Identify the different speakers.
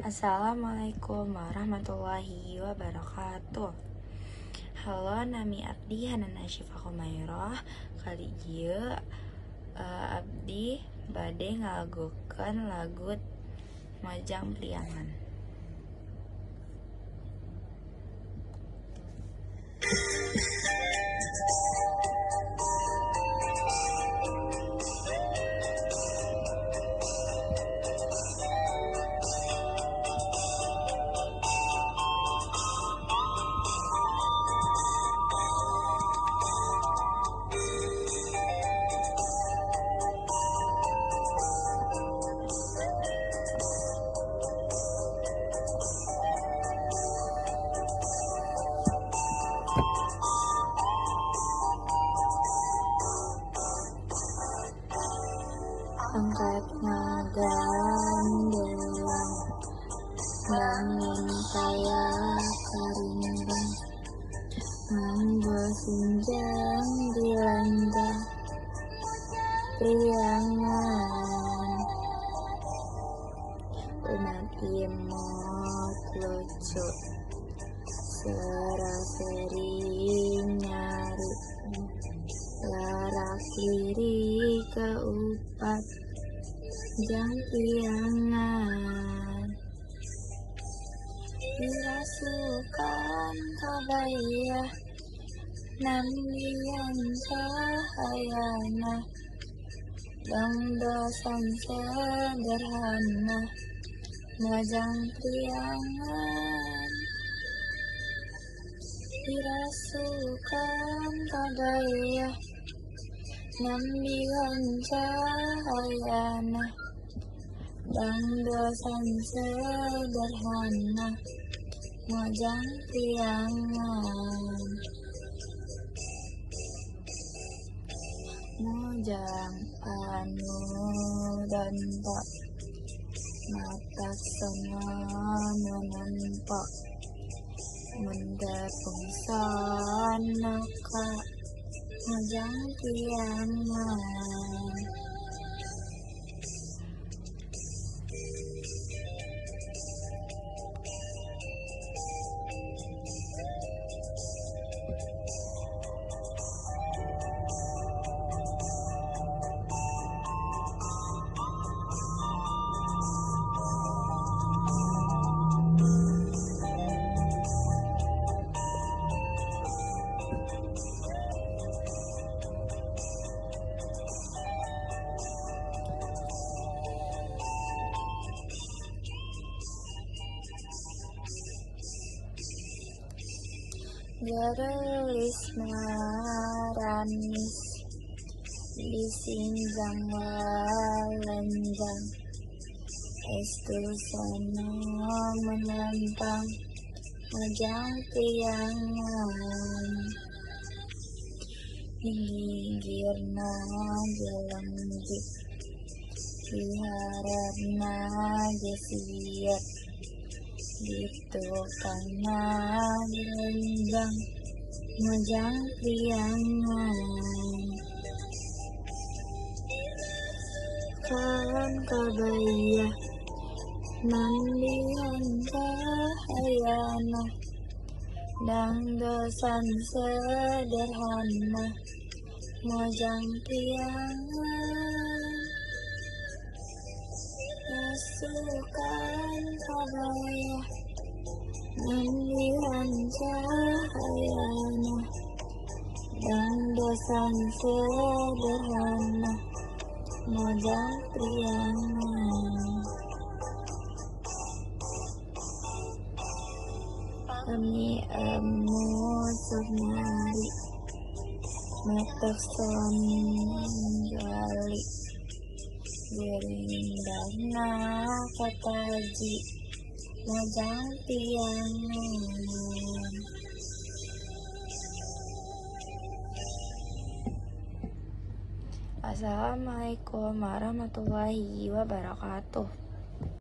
Speaker 1: Assalamualaikum warahmatullahi wabarakatuh. Halo, nami abdi Hanana Syifa Khumairah. Kali ieu abdi bade ngalagukeun lagu Majang Priangan. Angkat ngagandelang dangin kaya karimbang nganggo sinjang dilanjang priangan umat imot lucu seraseri nyari larak kiri keupat jang priangan dirasukan kabaya nambian cahayana dangdosan sederhana majang priangan dirasukan kabaya nambian cahayana dangdosan sederhana majang priangan mojang anu danpa mata sana nampak mendapung sanaka mojang priangan Gerelis maranis disinjang walenjang estu sana menentang majang priangan ninggirna jelengjik diharapna gesiat ditukangna dilembang majang priangan kan kabaya nambian cahayana dangdosan sederhana majang priangan rasukan kabaya nambian cahayana dangdosan sederhana majang priangan kami sumari metek sonjali gerindana kataji majang priangan. Assalamualaikum warahmatullahi wabarakatuh.